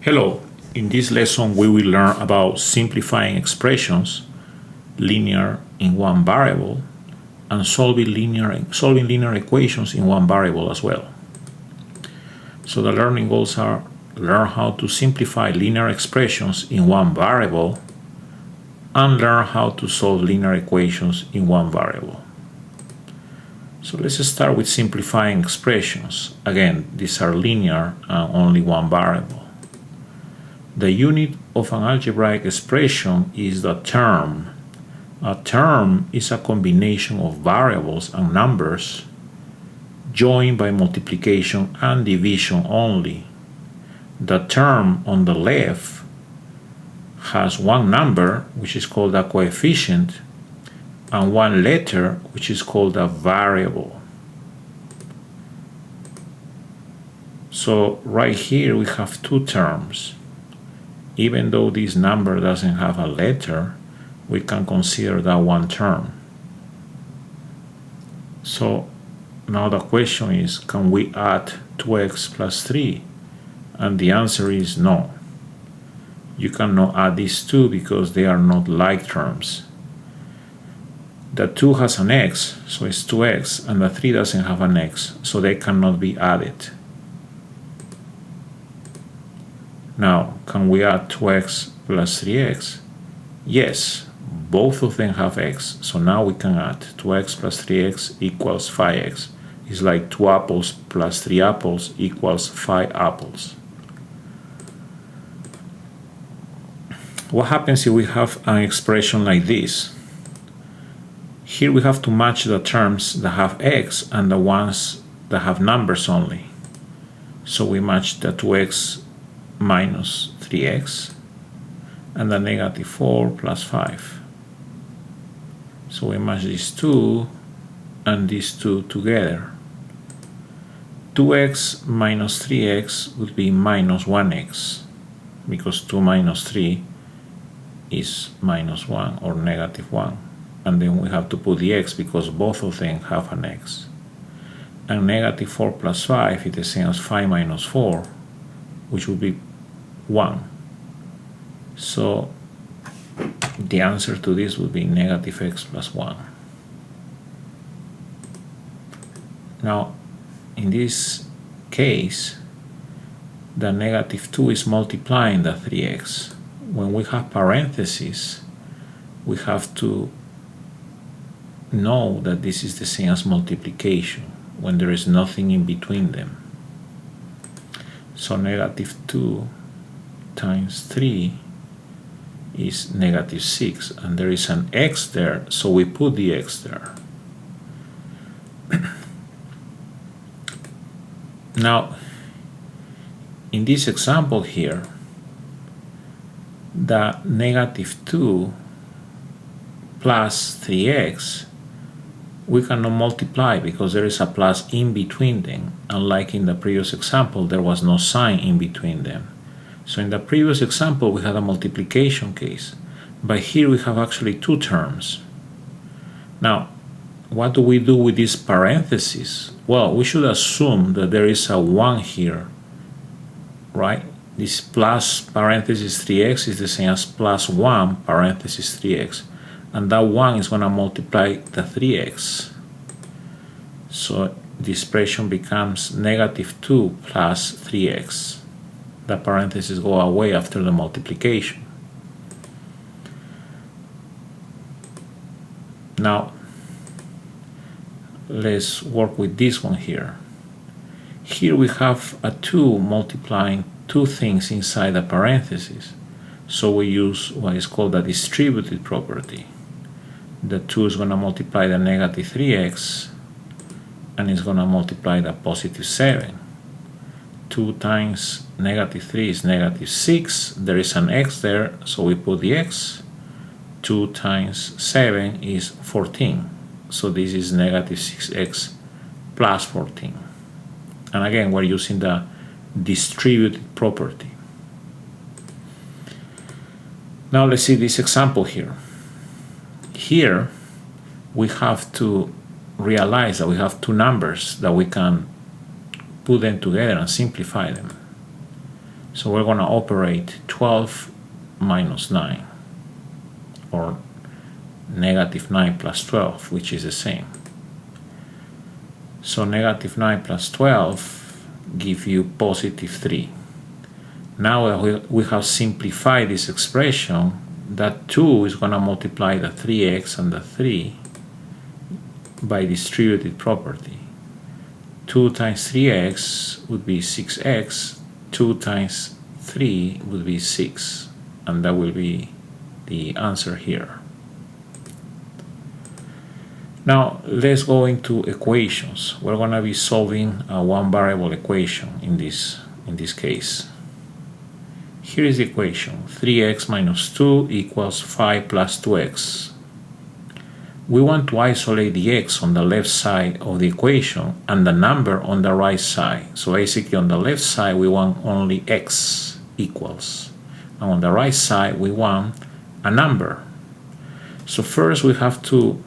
Hello, in this lesson we will learn about simplifying expressions, linear in one variable, and solving linear equations in one variable as well. So the learning goals are learn how to simplify linear expressions in one variable and learn how to solve linear equations in one variable. So let's start with simplifying expressions. Again, these are linear and only one variable. The unit of an algebraic expression is the term. A term is a combination of variables and numbers joined by multiplication and division only. The term on the left has one number, which is called a coefficient, and one letter, which is called a variable. So right here we have two terms. Even though this number doesn't have a letter, we can consider that one term. So now the question is, can we add 2x plus 3? And the answer is no. You cannot add these two because they are not like terms. The 2 has an x, so it's 2x, and the 3 doesn't have an x, so they cannot be added. Now, can we add 2x plus 3x? Yes, both of them have x, so now we can add 2x plus 3x equals 5x. It's like 2 apples plus 3 apples equals 5 apples. What happens if we have an expression like this? Here we have to match the terms that have x and the ones that have numbers only. So we match the 2x minus 3x and the negative 4 plus 5. So we match these two and these two together. 2x minus 3x would be minus 1x, because 2 minus 3 is minus 1 or negative 1. And then we have to put the x because both of them have an x. And negative 4 plus 5 is the same as 5 minus 4, which would be 1. So the answer to this would be negative x plus 1. Now, in this case, the negative 2 is multiplying the 3x. When we have parentheses, we have to know that this is the same as multiplication when there is nothing in between them. So negative 2 times 3 is negative 6, and there is an x there, so we put the x there. Now, in this example here, the negative 2 plus 3x, we cannot multiply because there is a plus in between them. Unlike in the previous example, there was no sign in between them. So in the previous example, we had a multiplication case, but here we have actually two terms. Now, what do we do with these parentheses? Well, we should assume that there is a 1 here, right? This plus parenthesis 3x is the same as plus 1 parenthesis 3x. And that 1 is going to multiply the 3x. So the expression becomes negative 2 plus 3x. The parentheses go away after the multiplication. Now, let's work with this one here. Here we have a 2 multiplying two things inside the parentheses. So we use what is called the distributive property. The 2 is going to multiply the negative 3x, and it's going to multiply the positive 7. 2 times negative 3 is negative 6. There is an x there, so we put the x. 2 times 7 is 14. So this is negative 6x plus 14. And again, we're using the distributive property. Now let's see this example here. Here we have to realize that we have two numbers that we can put them together and simplify them. So we're going to operate 12 minus 9, or negative 9 plus 12, which is the same. So negative 9 plus 12 give you positive 3. Now that we have simplified this expression, that 2 is going to multiply the 3x and the 3 by distributive property. 2 times 3x would be 6x, 2 times 3 would be 6, and that will be the answer here. Now let's go into equations. We're going to be solving a one variable equation in this case. Here is the equation: 3x minus 2 equals 5 plus 2x. We want to isolate the x on the left side of the equation and the number on the right side. So basically on the left side we want only x equals, and on the right side we want a number. So first we have to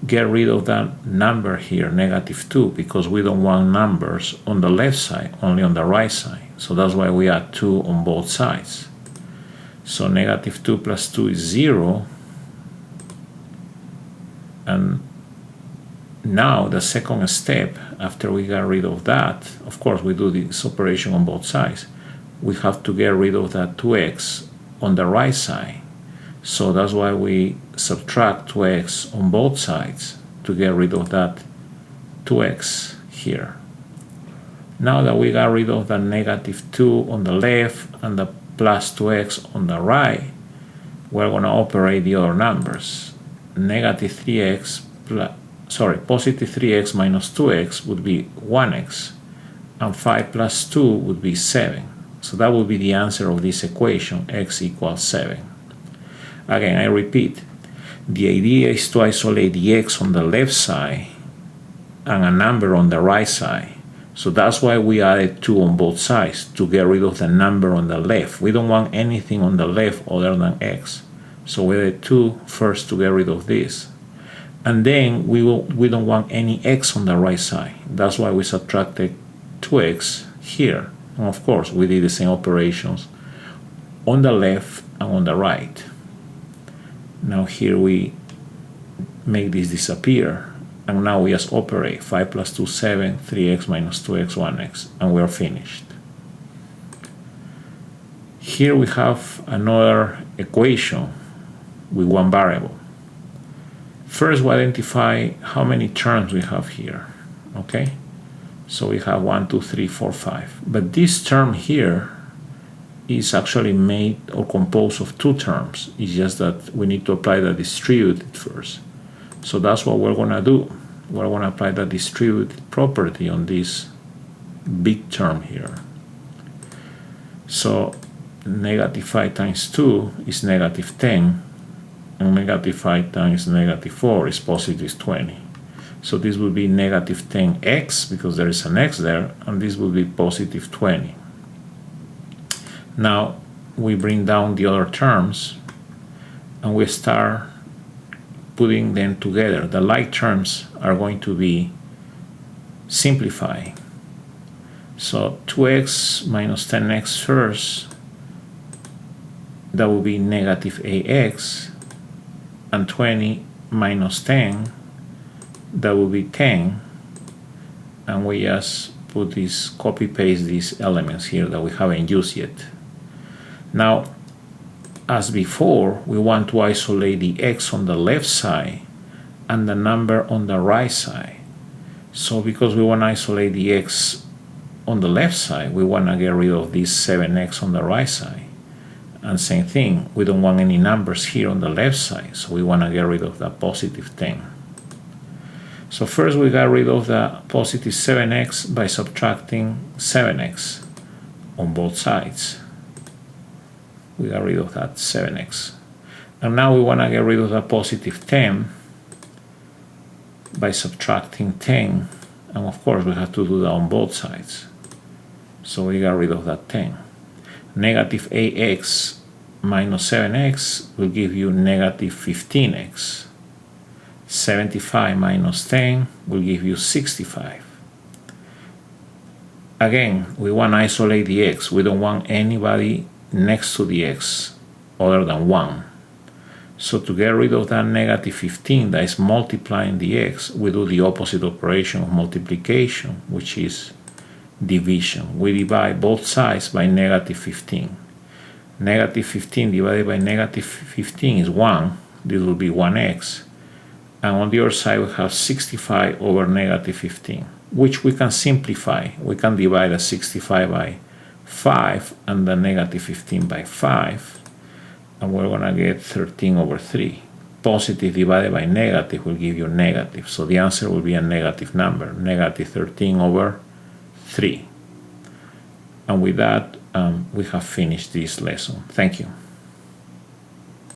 get rid of that number here, negative 2, because we don't want numbers on the left side, only on the right side. So that's why we add 2 on both sides. So negative 2 plus 2 is 0. And now the second step, after we got rid of that, of course we do this operation on both sides, we have to get rid of that 2x on the right side. So that's why we subtract 2x on both sides to get rid of that 2x here. Now that we got rid of the negative 2 on the left and the plus 2x on the right, we're going to operate the other numbers. Positive 3x minus 2x would be 1x, and 5 plus 2 would be 7. So that would be the answer of this equation, x equals 7. Again, I repeat, the idea is to isolate the x on the left side and a number on the right side. So that's why we added 2 on both sides, to get rid of the number on the left. We don't want anything on the left other than x. So we added 2 first to get rid of this. And then we don't want any x on the right side. That's why we subtracted 2x here. And of course, we did the same operations on the left and on the right. Now here we make this disappear, and now we just operate 5 plus 2, 7, 3x minus 2x, 1x, and we're finished. Here we have another equation with one variable. First we identify how many terms we have here, okay? So we have 1, 2, 3, 4, 5. But this term here is actually made or composed of 2 terms. It's just that we need to apply the distributive first. So that's what we're going to do. We're going to apply the distributive property on this big term here. So negative 5 times 2 is negative 10, and negative 5 times negative 4 is positive 20. So this will be negative 10x, because there is an x there, and this will be positive 20. Now we bring down the other terms and we start putting them together. The like terms are going to be simplifying. So 2x minus 10x first, that will be negative ax, and 20 minus 10, that will be 10, and we just put this, copy paste these elements here that we haven't used yet. Now, as before, we want to isolate the x on the left side and the number on the right side. So because we want to isolate the x on the left side, we want to get rid of this 7x on the right side. And same thing, we don't want any numbers here on the left side, so we want to get rid of the positive 10. So first we got rid of the positive 7x by subtracting 7x on both sides. We got rid of that 7x. And now we want to get rid of the positive 10 by subtracting 10. And of course we have to do that on both sides. So we got rid of that 10. Negative ax minus 7x will give you negative 15x. 75 minus 10 will give you 65. Again, we want to isolate the x. We don't want anybody next to the x other than 1. So to get rid of that negative 15 that is multiplying the x, we do the opposite operation of multiplication, which is division. We divide both sides by negative 15. Negative 15 divided by negative 15 is 1. This will be 1x. And on the other side, we have 65 over negative 15, which we can simplify. We can divide the 65 by 5 and the negative 15 by 5. And we're going to get 13 over 3. Positive divided by negative will give you negative. So the answer will be a negative number, negative 13 over 3. And with that, we have finished this lesson. Thank you.